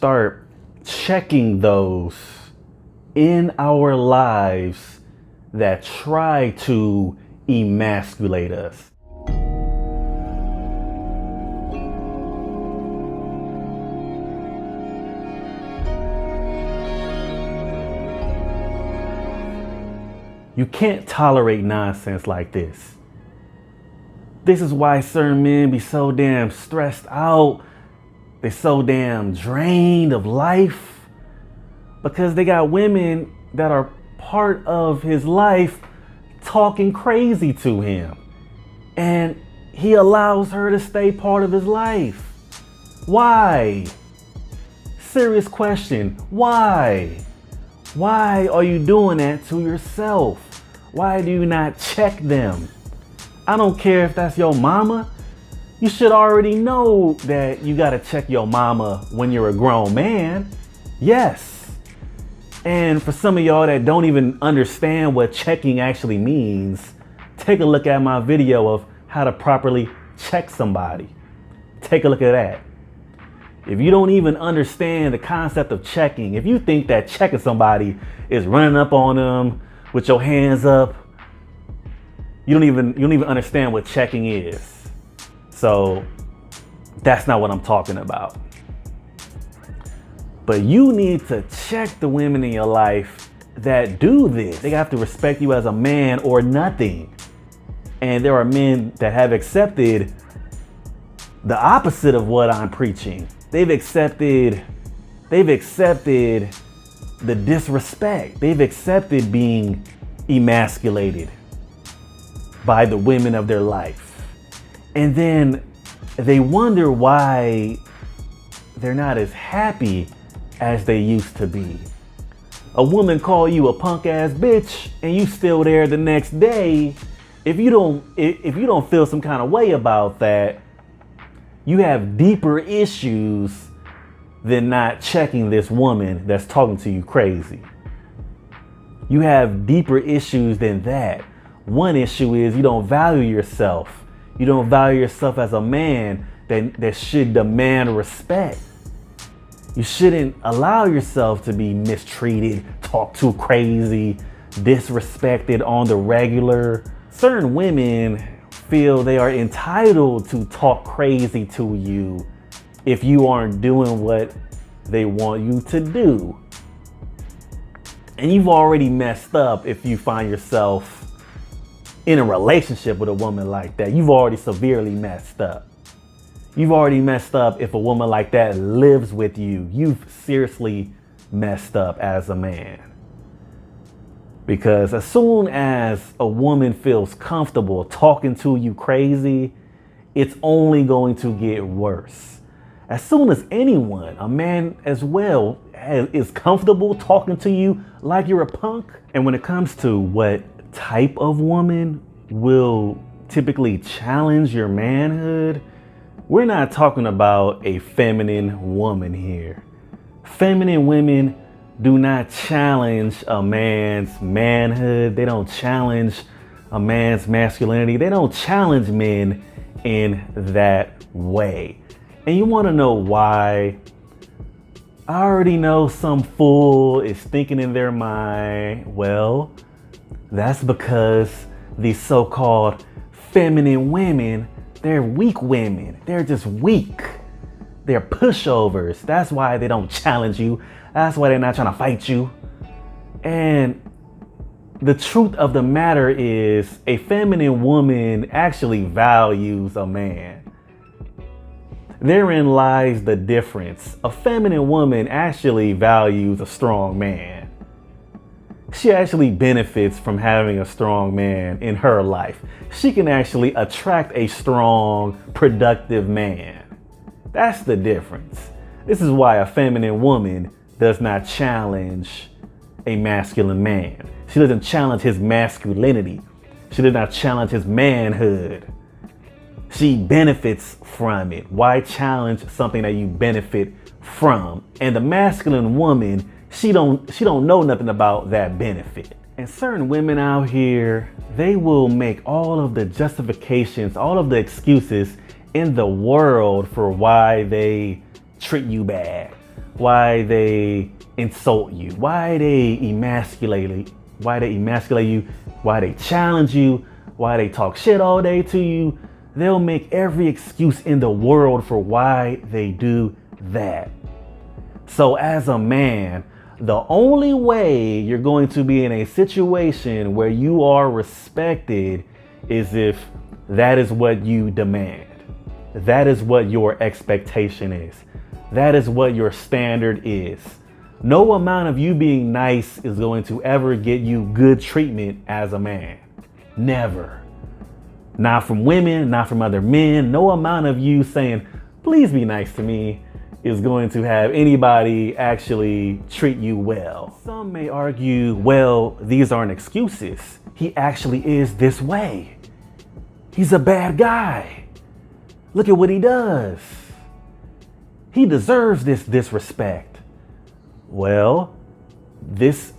start checking those in our lives that try to emasculate us. You can't tolerate nonsense like this. This is why certain men be so damn stressed out. They're so damn drained of life, because they got women that are part of his life talking crazy to him, and he allows her to stay part of his life. Why? Serious question. Why? Why are you doing that to yourself? Why do you not check them? I don't care if that's your mama. You should already know that you gotta check your mama when you're a grown man. Yes. And for some of y'all that don't even understand what checking actually means, take a look at my video of how to properly check somebody. Take a look at that. If you don't even understand the concept of checking, if you think that checking somebody is running up on them with your hands up, you don't even understand what checking is. So that's not what I'm talking about. But you need to check the women in your life that do this. They have to respect you as a man or nothing. And there are men that have accepted the opposite of what I'm preaching. They've accepted the disrespect. They've accepted being emasculated by the women of their life. And then they wonder why they're not as happy as they used to be. A woman call you a punk ass bitch and you still there the next day. If you don't feel some kind of way about that, you have deeper issues than not checking this woman that's talking to you crazy. You have deeper issues than that. One issue is you don't value yourself. You don't value yourself as a man that should demand respect. You shouldn't allow yourself to be mistreated, talked to crazy, disrespected on the regular. Certain women feel they are entitled to talk crazy to you if you aren't doing what they want you to do. And you've already messed up if you find yourself in a relationship with a woman like that. You've already severely messed up. You've already messed up if a woman like that lives with you. You've seriously messed up as a man. Because as soon as a woman feels comfortable talking to you crazy, it's only going to get worse. As soon as anyone, a man as well, is comfortable talking to you like you're a punk. And when it comes to what type of woman will typically challenge your manhood, we're not talking about a feminine woman here. Feminine women do not challenge a man's manhood. They don't challenge a man's masculinity. They don't challenge men in that way. And you want to know why? I already know some fool is thinking in their mind, well, that's because these so-called feminine women, they're weak women. They're just weak. They're pushovers. That's why they don't challenge you. That's why they're not trying to fight you. And the truth of the matter is, a feminine woman actually values a man. Therein lies the difference. A feminine woman actually values a strong man. She actually benefits from having a strong man in her life. She can actually attract a strong, productive man. That's the difference. This is why a feminine woman does not challenge a masculine man. She doesn't challenge his masculinity. She does not challenge his manhood. She benefits from it. Why challenge something that you benefit from? And the masculine woman, she don't know nothing about that benefit. And certain women out here, they will make all of the justifications, all of the excuses in the world for why they treat you bad, why they insult you, why they emasculate you, why they challenge you, why they talk shit all day to you. They'll make every excuse in the world for why they do that. So as a man, the only way you're going to be in a situation where you are respected is if that is what you demand. That is what your expectation is. That is what your standard is. No amount of you being nice is going to ever get you good treatment as a man. Never. Not from women, not from other men. No amount of you saying, please be nice to me, is going to have anybody actually treat you well. Some may argue, well, these aren't excuses. He actually is this way. He's a bad guy. Look at what he does. He deserves this disrespect. Well, this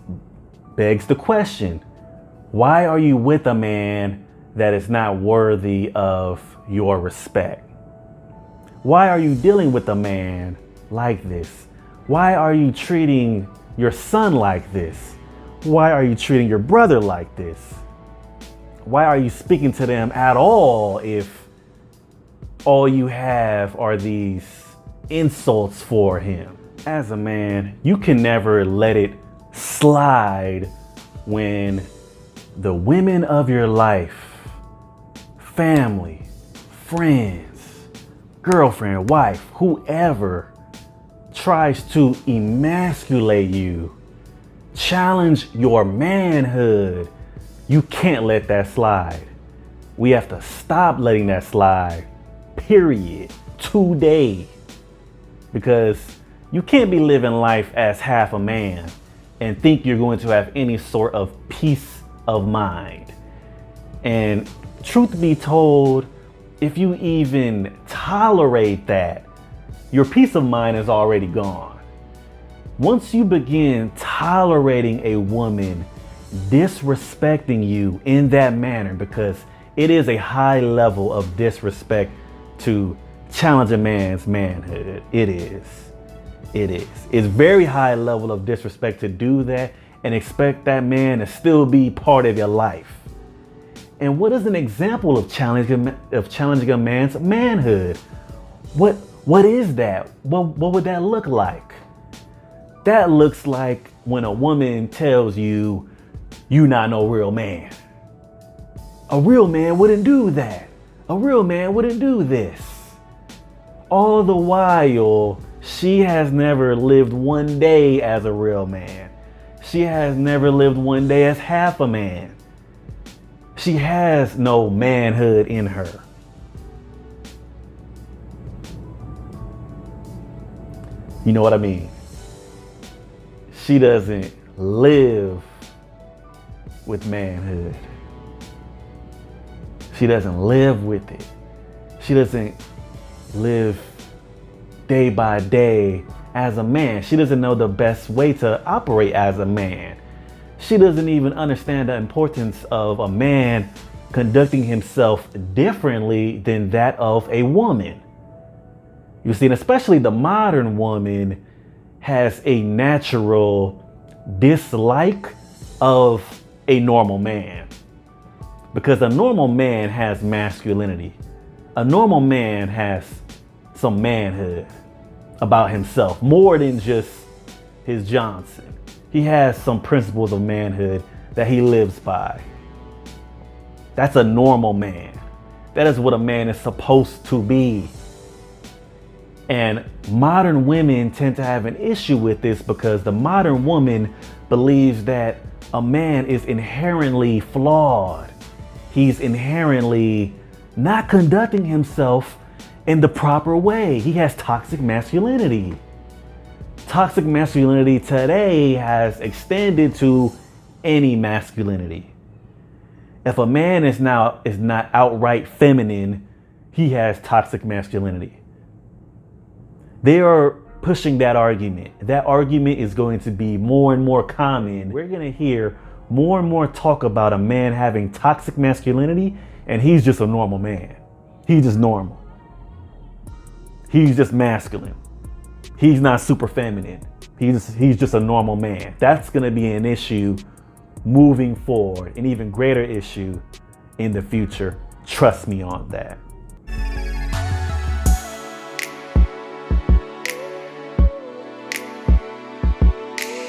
begs the question, why are you with a man that is not worthy of your respect? Why are you dealing with a man like this? Why are you treating your son like this? Why are you treating your brother like this? Why are you speaking to them at all if all you have are these insults for him? As a man, you can never let it slide when the women of your life, family, friends, girlfriend, wife, whoever tries to emasculate you, challenge your manhood, you can't let that slide. We have to stop letting that slide, period, today. Because you can't be living life as half a man and think you're going to have any sort of peace of mind. And truth be told, if you even tolerate that, your peace of mind is already gone. Once you begin tolerating a woman disrespecting you in that manner, because it is a high level of disrespect to challenge a man's manhood. It is. It's very high level of disrespect to do that and expect that man to still be part of your life. And what is an example of challenging a man's manhood? What is that? What would that look like? That looks like when a woman tells you, "You not no real man." A real man wouldn't do that. A real man wouldn't do this. All the while, she has never lived one day as a real man. She has never lived one day as half a man. She has no manhood in her. You know what I mean? She doesn't live with manhood. She doesn't live with it. She doesn't live day by day as a man. She doesn't know the best way to operate as a man. She doesn't even understand the importance of a man conducting himself differently than that of a woman. You see, and especially the modern woman has a natural dislike of a normal man. Because a normal man has masculinity. A normal man has some manhood about himself, more than just his Johnson. He has some principles of manhood that he lives by. That's a normal man. That is what a man is supposed to be. And modern women tend to have an issue with this because the modern woman believes that a man is inherently flawed. He's inherently not conducting himself in the proper way. He has toxic masculinity. Toxic masculinity today has extended to any masculinity. If a man is not outright feminine, he has toxic masculinity. They are pushing that argument. That argument is going to be more and more common. We're going to hear more and more talk about a man having toxic masculinity, and he's just a normal man. He's just normal. He's just masculine. he's not super feminine. He's just a normal man. That's going to be an issue moving forward, an even greater issue in the future. Trust me on that.